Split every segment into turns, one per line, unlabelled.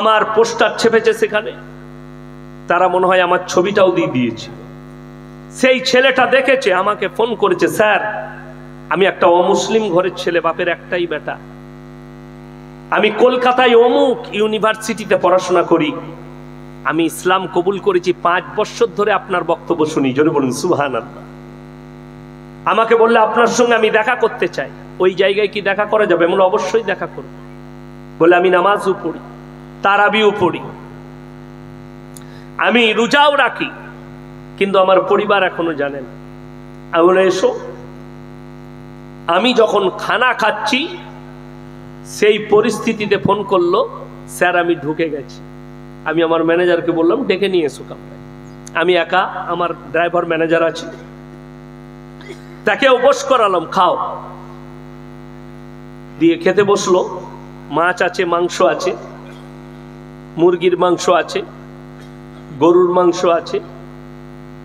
আমার পোস্টার ছেপেছে সেখানে, তারা মনে হয় আমার ছবিটাও দিয়ে দিয়েছে। সেই ছেলেটা দেখেছে, আমাকে ফোন করেছে, স্যার আমি একটা অমুসলিম ঘরের ছেলে, বাপের একটাই বেটা, আমি কলকাতায় অমুক ইউনিভার্সিটিতে পড়াশোনা করি, আমি ইসলাম কবুল করেছি, 5 বছর ধরে আপনার বক্তব্য শুনি, জোরে বলুন সুবহানাল্লাহ। আমাকে বললে আপনার সঙ্গে আমি দেখা করতে চাই, ওই জায়গায় কি দেখা করা যাবে? বলে অবশ্যই দেখা করব। বলে আমি নামাজও পড়ি, তারাবিও পড়ি, আমি রোজাও রাখি, কিন্তু আমার পরিবার এখনো জানে না। আমি বলে এসো। আমি যখন খানা খাচ্ছি সেই পরিস্থিতিতে ফোন করলো, স্যার আমি ঢুকে গেছি। আমি আমার ম্যানেজারকে বললাম ডেকে নিয়ে এসো কামরায়। আমি একা, আমার ড্রাইভার ম্যানেজার আছে, তাকে উপোস করালাম, খাও দিয়ে খেতে বসলো। মাছ আছে, মাংস আছে, মুরগির মাংস আছে, গরুর মাংস আছে,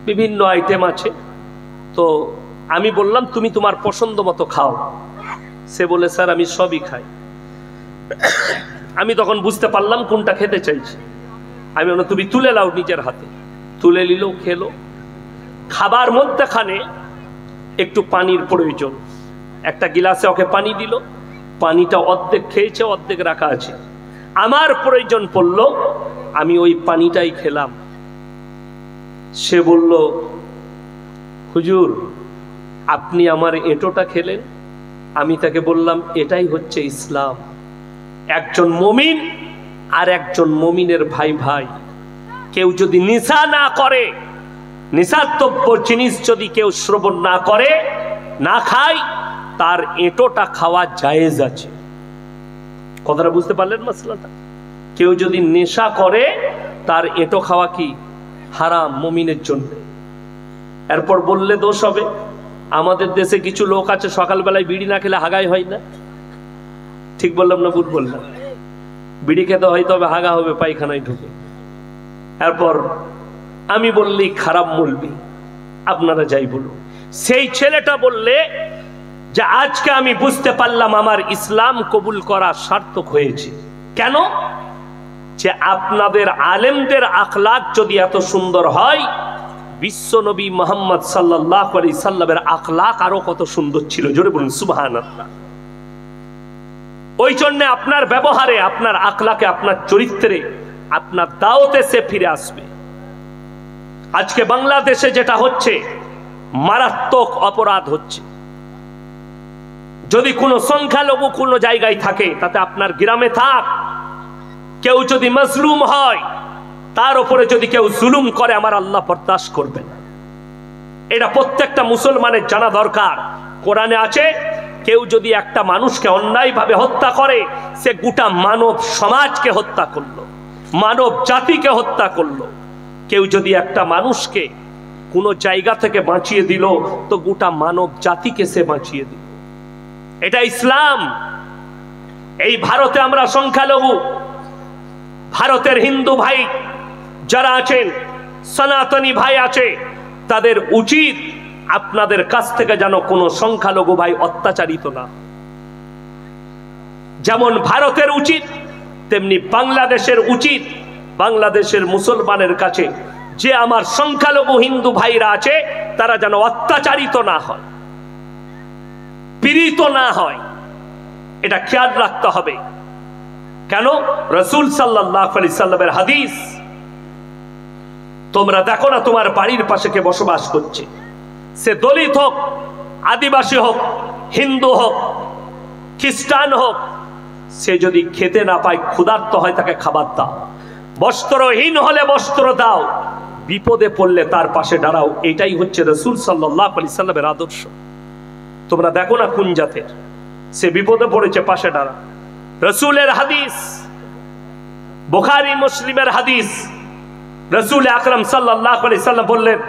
বিভিন্ন আইটেম আছে। তো আমি বললাম তুমি তোমার পছন্দ মতো খাও। সে বলে স্যার আমি সবই খাই। আমি তখন বুঝতে পারলাম কোনটা খেতে চাইছি। আমি বললাম তুমি তুলে নাও নিজের হাতে। তুলে নিল, খেলো। খাবার মধ্যখানে একটু পানির প্রয়োজন, একটা গিলাসে ওকে পানি দিল, পানিটা অর্ধেক খেয়েছে, অর্ধেক রাখা আছে। আমার প্রয়োজন পড়লো, আমি ওই পানিটাই খেলাম। সে বলল হুজুর আপনি আমার এঁটোটা খেলেন। আমি তাকে বললাম এটাই হচ্ছে ইসলাম। একজন মুমিন আর একজন মুমিনের ভাই ভাই। কেউ যদি নেশা না করে, নেশাদ্রব্য জিনিস যদি কেউ শ্রবণ না করে, না খায়, তার এঁটোটা খাওয়া জায়েজ আছে। কথাটা বুঝতে পারলেন মাসলাটা? কেউ যদি নেশা করে তার এঁটো খাওয়া কি হারাম মুমিনের জন্য। এরপর বললে দোষ হবে। আমাদের দেশে কিছু লোক আছে সকালবেলায় বিড়ি না খেলে হাগাই হয় না। ঠিক বললাম না ভুল বললাম? বিড়ি খেতে হয় তবে হাগা হবে পায়খানায় ঢুকে। এরপর আমি বললেই খারাপ বলবি, আপনারা যাই বলুন। সেই ছেলেটা বললে যে আজকে আমি বুঝতে পারলাম আমার ইসলাম কবুল করা সার্থক হয়েছে। কেন? যে আপনাদের আলেমদের আখলাক যদি এত সুন্দর হয়, বিশ্ব নবী মুহাম্মদ সাল্লাল্লাহু আলাইহি সাল্লামের আখলাক আরো কত সুন্দর ছিল। জোরে বলুন সুবহানাল্লাহ। ওই জন্য আপনার ব্যবহারে, আপনার আখলাকে, আপনার চরিত্রে, আপনার দাওয়াতে সে ফিরে আসবে। আজকে বাংলাদেশে যেটা হচ্ছে, মারাত্মক অপরাধ হচ্ছে। যদি কোনো সংখ্যালঘু কোনো জায়গায় থাকে, তাতে আপনার গ্রামে থাক, কেউ যদি মজলুম হয়, তার উপরে যদি কেউ জুলুম করে, আমার আল্লাহ বরদাস্ত করবে না। এটা প্রত্যেকটা মুসলমানের জানা দরকার। কোরআনে আছে, কেউ যদি একটা মানুষকে অন্যায়ভাবে হত্যা করে, সে গোটা মানব সমাজকে হত্যা করলো, মানব জাতিকে হত্যা করলো। কেউ যদি একটা মানুষকে কোনো জায়গা থেকে বাঁচিয়ে দিল, তো গোটা মানব জাতিকে সে বাঁচিয়ে দিল। এটা ইসলাম। এই ভারতে আমরা সংখ্যালঘু, ভারতের হিন্দু ভাই যারা আছেন, সনাতনী ভাই আছে, তাদের উচিত আপনাদের কাছ থেকে যেন কোনো সংখ্যালঘু ভাই অত্যাচারিত না। যেমন ভারতের উচিত, তেমনি বাংলাদেশের উচিত বাংলাদেশের মুসলমানের কাছে যে আমার সংখ্যালঘু হিন্দু ভাইরা আছে, তারা যেন অত্যাচারিত না হয়, পীড়িত না হয়। এটা খেয়াল রাখতে হবে। কেন? রাসূল সাল্লাল্লাহু আলাইহি সাল্লামের হাদিস, তোমরা দেখো না তোমার বাড়ির পাশে কে বসবাস করছে, সে দলিত হোক, আদিবাসী হোক, হিন্দু হোক, খ্রিস্টান হোক, সে যদি খেতে না পায়, ক্ষুধার্ত হয়, তাকে খাবার দাও। বস্ত্রহীন হলে বস্ত্র দাও, বিপদে পড়লে তার পাশে দাঁড়াও। এটাই হচ্ছে রাসূল সাল্লাল্লাহু আলাইহি সাল্লামের আদর্শ। তোমরা দেখো না কোন জাতের, সে বিপদে পড়েছে, পাশে দাঁড়া। রাসূলের হাদিস, বুখারী মুসলিমের হাদিস, রাসূল আকরাম সাল্লাল্লাহু আলাইহি সাল্লাম বললেন,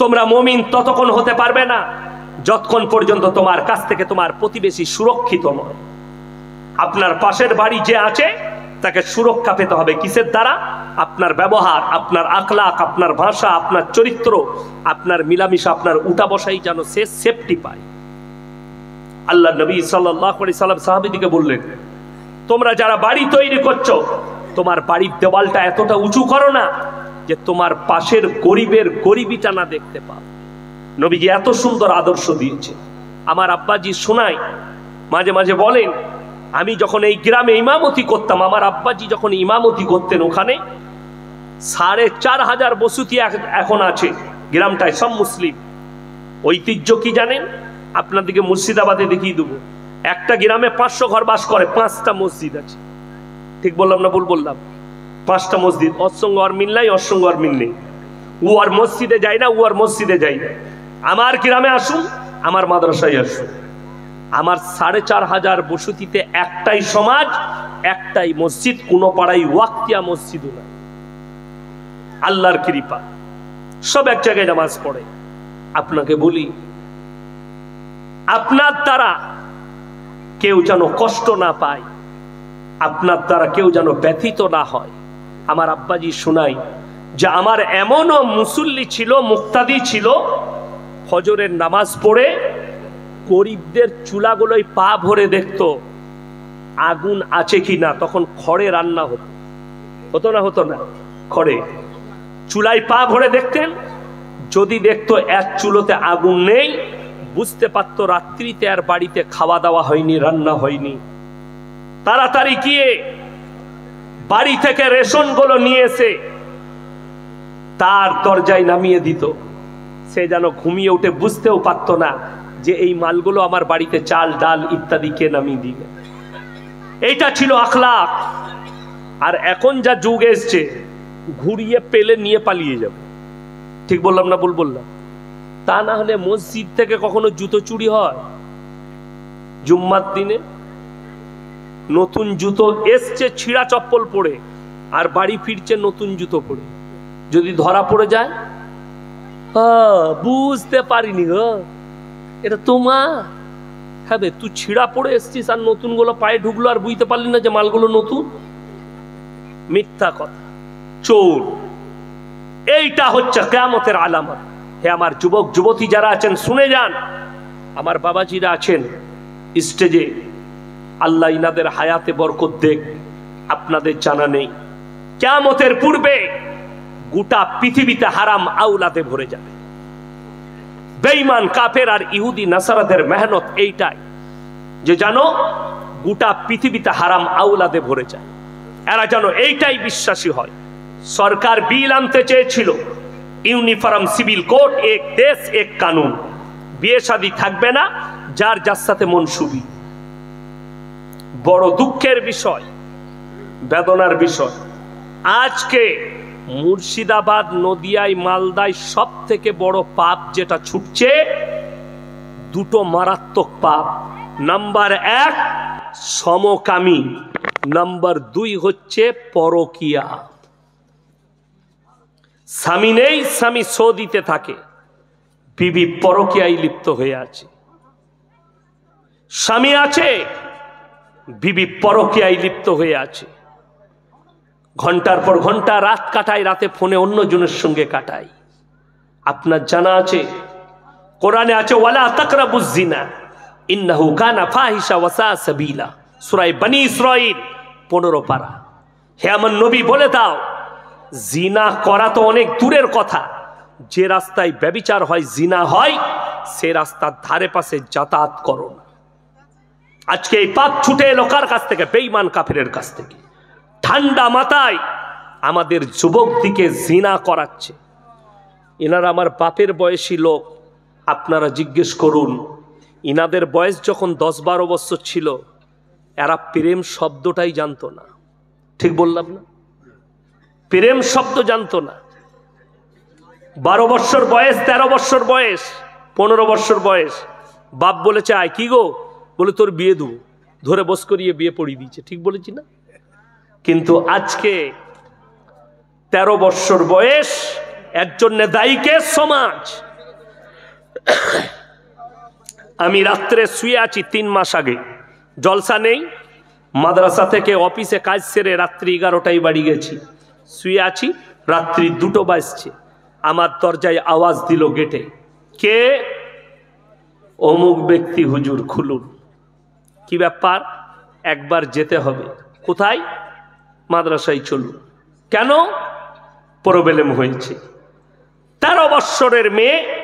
তোমরা মুমিন ততক্ষণ হতে পারবে না যতক্ষণ পর্যন্ত তোমার কাছ থেকে তোমার প্রতিবেশী সুরক্ষিত নয়। আপনার পাশের বাড়ি যে আছে, তাকে সুরক্ষা পেতে হবে। কিসের দ্বারা? আপনার ব্যবহার, আপনার আখলাক, আপনার ভাষা, আপনার চরিত্র, আপনার মিলামিশা, আপনার উঠা বসাই যেন সে সেফটি পায়। আল্লাহ নবী সাল্লাল্লাহু আলাইহি সাল্লাম সাহাবীদেরকে বললেন, তোমরা যারা বাড়ি তৈরি করছো, তোমার বাড়ির দেওয়ালটা এতটা উঁচু করো না যে তোমার পাশের গরিবের গরিবিটা না দেখতে পাও। নবীজি এত সুন্দর আদর্শ দিয়েছে। আমার আব্বাজি শোনায়, মাঝে মাঝে বলেন, আমি যখন এই গ্রামে ইমামতি করতাম, আমার আব্বাজি যখন ইমামতি করতেন, ওখানে 4,500 বসতি এখন আছে গ্রামটায়, সব মুসলিম। ঐতিহ্য কি জানেন? আপনাদেরকে মুর্শিদাবাদে দেখিয়ে দেবো। একটা গ্রামে 500 ঘর বাস করে, 5টা মসজিদ আছে। ঠিক বললাম না ভুল বললাম? 5টা মসজিদ। ওর সঙ্গে আর মিল নাই, ওর সঙ্গে আর মিল নেই। ও আর মসজিদে যায় না, ও আর মসজিদে যায় না। আমার গ্রামে আসুন, আমার মাদ্রাসায় আসুন। আমার 4,500 বসতিতে একটাই সমাজ, একটাই মসজিদ, কোনো পাড়ায় ওয়াক্তিয়া মসজিদও না। আল্লাহর কৃপা, সব এক জায়গায় নামাজ পড়ে। আপনাকে বলি, আপনার দ্বারা কেউ যেন কষ্ট না পায়, আপনার দ্বারা কেউ যেন ব্যথিত না হয়। আমার আব্বাজি শোনাই যে আমার এমনও মুসল্লি ছিল, মুক্তাদি ছিল, ফজরের নামাজ পড়ে গরিবদের চুলাগুলোই পা ভরে দেখতো আগুন আছে কি না। তখন খড়ে রান্না হতো, হতো না? হতো না? খড়ে চুলায় পা ভরে দেখতেন। যদি দেখতো এক চুলোতে আগুন নেই, বুঝতে পারতো রাত্রিতে আর বাড়িতে খাওয়া দাওয়া হয়নি, রান্না হয়নি। তাড়াতাড়ি গিয়ে বাড়ি থেকে রেশন গুলো নিয়ে এসে তার দরজায় নামিয়ে দিত। সে যেন ঘুমিয়ে উঠে বুঝতেও পারতো না যে এই মালগুলো আমার বাড়িতে চাল ডাল ইত্যাদি কে নামিয়ে দিবে। এইটা ছিল আখলাক। আর এখন যা যুগ এসছে, ঘুরিয়ে পেলে নিয়ে পালিয়ে যাবে। ঠিক বললাম না ভুল বললাম? তা না হলে মসজিদ থেকে কখনো জুতো চুরি হয়? জুম্মার দিনে নতুন জুতো এসছে ছিঁড়া চপ্পল পরে, আর বাড়ি ফিরছে নতুন জুতো পরে। যদি ধরা পড়ে যায়, বুঝতে পারিনি গো, এটা তোমার। হ্যাঁ, তুই ছিঁড়া পড়ে এসছিস আর নতুন গুলো পায়ে ঢুকলো আর বুঝতে পারলি না যে মালগুলো নতুন? মিথ্যা কথা, চোর। এইটা হচ্ছে কিয়ামতের আলামত। হে আমার যুবক যুবতী যারা আছেন, শুনে যান। আমার বাবাজিরা আছেন স্টেজে, আল্লাহ ইনাদের হায়াতে বরকত দেখ। আপনাদের জানা নেই, কিয়ামতের পূর্বে গোটা পৃথিবীতে হারাম আওলাদে ভরে যাবে। বেঈমান কাফের আর ইহুদি নাসারাদের মেহনত এইটাই যে জানো গোটা পৃথিবীতে হারাম আওলাদে ভরে যায়। এরা যেন এইটাই বিশ্বাসী হয়। সরকার বিল আনতে চেয়েছিল, ইউনিফর্ম সিভিল কোড, এক দেশ এক কানুন, বিয়ে শাদী থাকবে না, যার যার সাথে মনসুবি। বড় দুঃখের বিষয়, বেদনার বিষয়, আজকে মুর্শিদাবাদ, নদিয়ায়, মালদায় সব থেকে বড় পাপ যেটা ছুটছে, দুটো মারাত্মক পাপ। নাম্বার 1 সমকামী, নাম্বার 2 হচ্ছে পরকিয়া। স্বামী নেই, স্বামী সৌদিতে থাকে, বিবি পরকিয়ায় লিপ্ত হয়ে আছে। স্বামী আছে, বিবি পরকিয়ায় লিপ্ত হয়ে আছে। ঘন্টার পর ঘন্টা রাত কাটায়, রাতে ফোনে অন্যজনের সঙ্গে কাটায়। আপনার জানা আছে, কোরআনে আছে, ওয়ালা তাকরাবুজ জিনা ইন্নাহু কানা ফাহিশা ওয়া সা সাবিলা, সূরা বনী ইসরাঈল 15 পারা। হে আমার নবী, বলে দাও, জিনা করা তো অনেক দূরের কথা, যে রাস্তায় ব্যভিচার হয়, জিনা হয়, সে রাস্তার ধারে পাশে যাতায়াত করো না। আজকে এই পাপ ছুটে এলো কার কাছ থেকে? বেঈমান কাফেরের কাছ থেকে। ঠান্ডা মাথায় আমাদের যুবক দিকে জিনা করাচ্ছে। এনারা আমার বাপের বয়সী লোক। আপনারা জিজ্ঞেস করুন, ইনাদের বয়স যখন 10-12 বছর ছিল, এরা প্রেম শব্দটাই জানতো না। ঠিক বললাম না? প্রেম শব্দ জানতো না। 12 বছর বয়স, 13 বছর বয়স, 15 বছর বয়স, বাপ বলেছে আয়, কি গো? বলে তোর বিয়ে দেবো। ধরে বস করিয়ে বিয়ে পড়িয়ে দিয়েছে। ঠিক বলেছি না? কিন্তু আজকে 13 বছর বয়স, একজন নেদাইকে সমাজ। আমি রাত্রে শুয়ে আছি 3 মাস আগে, জলসা নেই, মাদ্রাসা থেকে অফিসে কাজ সেরে রাত্রি 11টায় বাড়ি গেছি। শুয়ে আছি, রাত্রি 2টো বাজছে। আমার দরজায় আওয়াজ দিল গেটে, কে? অমুক ব্যক্তি হুজুর, খুলুন। কি ব্যাপার? একবার যেতে হবে। কোথায়? মাদ্রাসায় চলুন। কেন? প্রবলেম হয়েছে। 13 বৎসরের মেয়ে